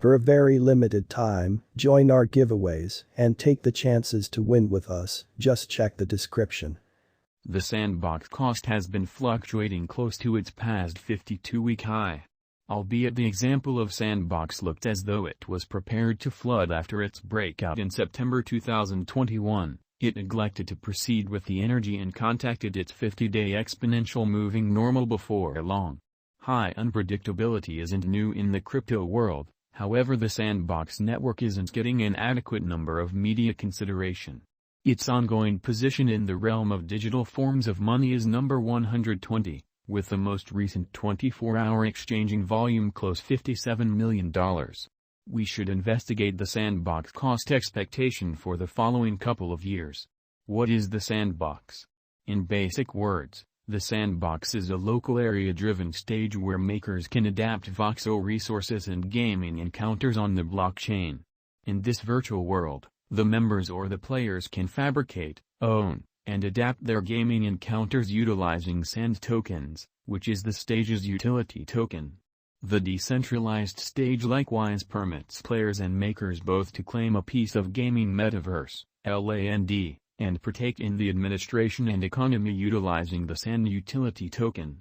For a very limited time, join our giveaways and take the chances to win with us. Just check the description. The Sandbox cost has been fluctuating close to its past 52-week high. Albeit the example of Sandbox looked as though it was prepared to flood after its breakout in September 2021, it neglected to proceed with the energy and contacted its 50-day exponential moving normal before long. High unpredictability isn't new in the crypto world, however the Sandbox network isn't getting an adequate number of media consideration. Its ongoing position in the realm of digital forms of money is number 120, with the most recent 24-hour exchanging volume close $57 million. We should investigate the Sandbox cost expectation for the following couple of years. What is the Sandbox? In basic words, the Sandbox is a local area-driven stage where makers can adapt voxel resources and gaming encounters on the blockchain. In this virtual world, the members or the players can fabricate, own, and adapt their gaming encounters utilizing Sand tokens, which is the stage's utility token. The decentralized stage likewise permits players and makers both to claim a piece of gaming metaverse, land, and partake in the administration and economy utilizing the Sand utility token.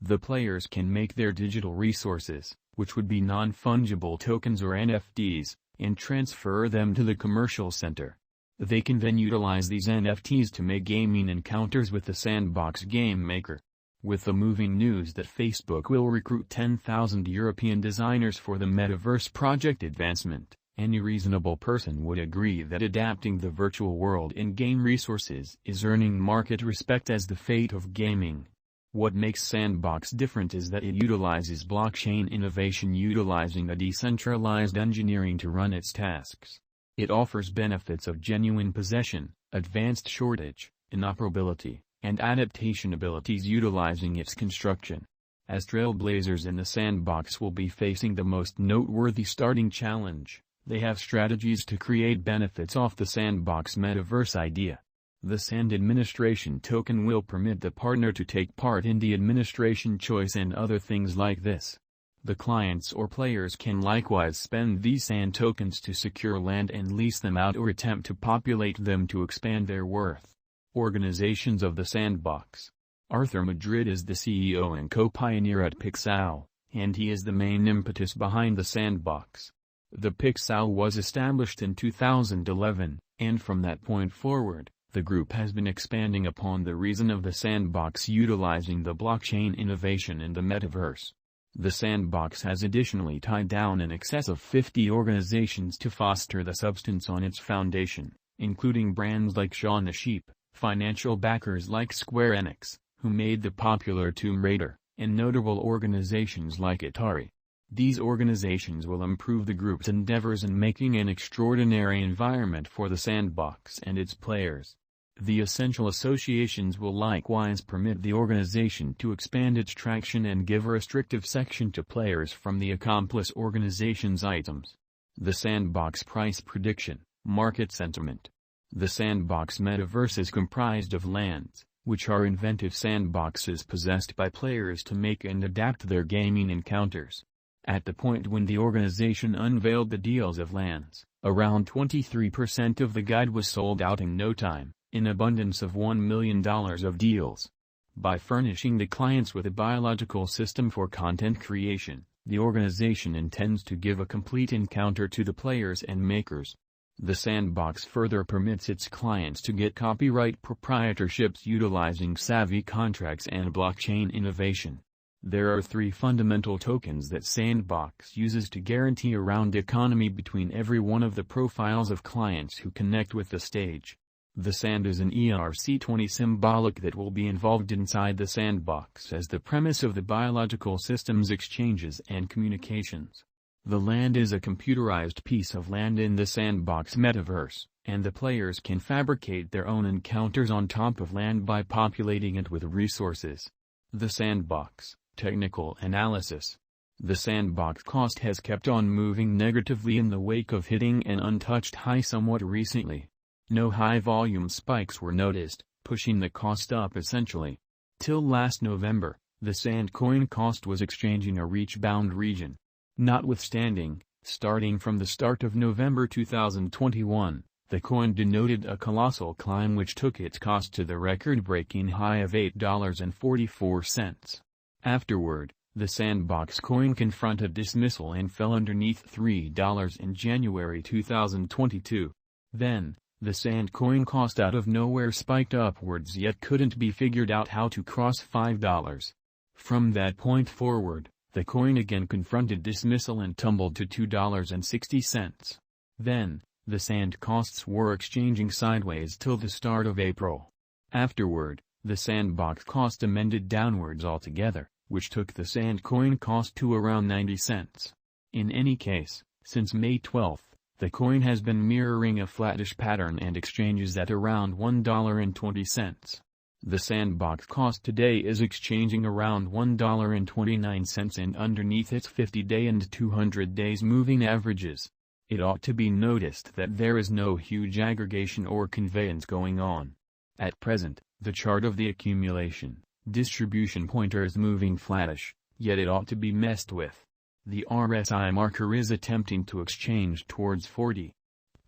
The players can make their digital resources, which would be non-fungible tokens or NFTs, and transfer them to the commercial center. They can then utilize these NFTs to make gaming encounters with the Sandbox game maker. With the moving news that Facebook will recruit 10,000 European designers for the metaverse project advancement, any reasonable person would agree that adapting the virtual world in game resources is earning market respect as the fate of gaming. What makes Sandbox different is that it utilizes blockchain innovation utilizing a decentralized engineering to run its tasks. It offers benefits of genuine possession, advanced shortage, inoperability, and adaptation abilities utilizing its construction. As trailblazers in the Sandbox will be facing the most noteworthy starting challenge, they have strategies to create benefits off the Sandbox metaverse idea. The Sand administration token will permit the partner to take part in the administration choice and other things like this. The clients or players can likewise spend these Sand tokens to secure land and lease them out or attempt to populate them to expand their worth. Organizations of the Sandbox. Arthur Madrid is the CEO and co-pioneer at Pixel, and he is the main impetus behind the Sandbox. The Pixel was established in 2011, and from that point forward, the group has been expanding upon the reason of the Sandbox utilizing the blockchain innovation in the metaverse. The Sandbox has additionally tied down in excess of 50 organizations to foster the substance on its foundation, including brands like Shaun the Sheep, financial backers like Square Enix, who made the popular Tomb Raider, and notable organizations like Atari. These organizations will improve the group's endeavors in making an extraordinary environment for the Sandbox and its players. The essential associations will likewise permit the organization to expand its traction and give a restrictive section to players from the accomplice organization's items. The Sandbox price prediction, market sentiment. The Sandbox metaverse is comprised of lands, which are inventive sandboxes possessed by players to make and adapt their gaming encounters. At the point when the organization unveiled the deals of lands, around 23% of the guide was sold out in no time, in abundance of $1 million of deals. By furnishing the clients with a biological system for content creation, the organization intends to give a complete encounter to the players and makers. The Sandbox further permits its clients to get copyright proprietorships utilizing savvy contracts and blockchain innovation. There are three fundamental tokens that Sandbox uses to guarantee a round economy between every one of the profiles of clients who connect with the stage. The Sand is an ERC20 symbolic that will be involved inside the Sandbox as the premise of the biological systems exchanges and communications. The land is a computerized piece of land in the Sandbox metaverse, and the players can fabricate their own encounters on top of land by populating it with resources. The Sandbox, technical analysis. The Sandbox cost has kept on moving negatively in the wake of hitting an untouched high somewhat recently. No high-volume spikes were noticed, pushing the cost up essentially. Till last November, the Sand coin cost was exchanging a reach-bound region. Notwithstanding, Starting from the start of November 2021, the coin denoted a colossal climb which took its cost to the record-breaking high of $8.44. Afterward, the Sandbox coin confronted dismissal and fell underneath $3 in January 2022. Then, the Sand coin cost out of nowhere spiked upwards yet couldn't be figured out how to cross $5. From that point forward, the coin again confronted dismissal and tumbled to $2.60. Then, the Sand costs were exchanging sideways till the start of April. Afterward, the Sandbox cost amended downwards altogether, which took the Sand coin cost to around 90 cents. In any case, since May 12, the coin has been mirroring a flattish pattern and exchanges at around $1.20. The Sandbox cost today is exchanging around $1.29 and underneath its 50-day and 200 days moving averages. It ought to be noticed that there is no huge aggregation or conveyance going on. At present, the chart of the accumulation distribution pointer is moving flattish, yet it ought to be messed with. The RSI marker is attempting to exchange towards 40.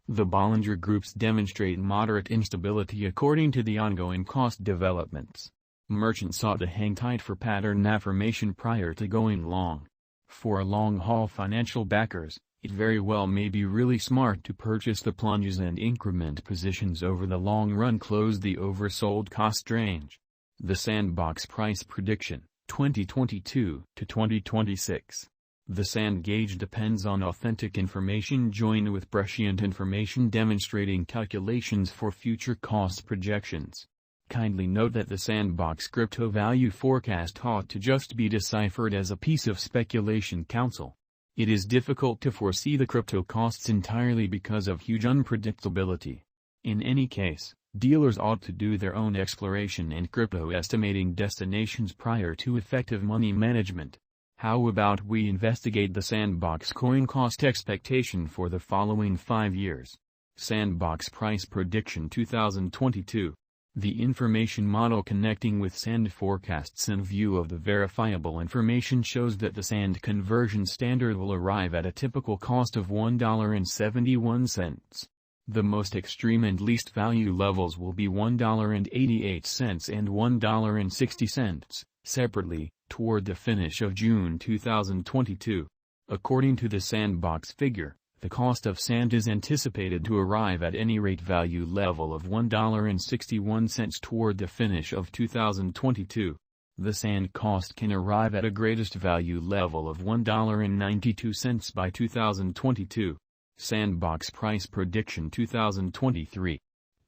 The Bollinger Groups demonstrate moderate instability according to the ongoing cost developments. Merchants ought to hang tight for pattern affirmation prior to going long. For long-haul financial backers, it very well may be really smart to purchase the plunges and increment positions over the long run. Close the oversold cost range. The Sandbox Price Prediction, 2022 to 2026. The Sand gauge depends on authentic information joined with prescient information demonstrating calculations for future cost projections. Kindly note that the Sandbox crypto value forecast ought to just be deciphered as a piece of speculation counsel. It is difficult to foresee the crypto costs entirely because of huge unpredictability. In any case, dealers ought to do their own exploration and crypto estimating destinations prior to effective money management. How about we investigate the Sandbox coin cost expectation for the following 5 years? Sandbox Price Prediction 2022. The information model connecting with Sand forecasts in view of the verifiable information shows that the Sand conversion standard will arrive at a typical cost of $1.71. The most extreme and least value levels will be $1.88 and $1.60, separately, toward the finish of June 2022. According to the Sandbox figure, the cost of Sand is anticipated to arrive at any rate value level of $1.61 toward the finish of 2022. The Sand cost can arrive at a greatest value level of $1.92 by 2022. Sandbox Price Prediction 2023.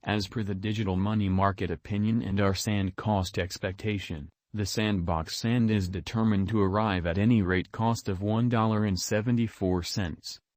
As per the digital money market opinion and our Sand cost expectation, the Sandbox Sand is determined to arrive at any rate cost of $1.74,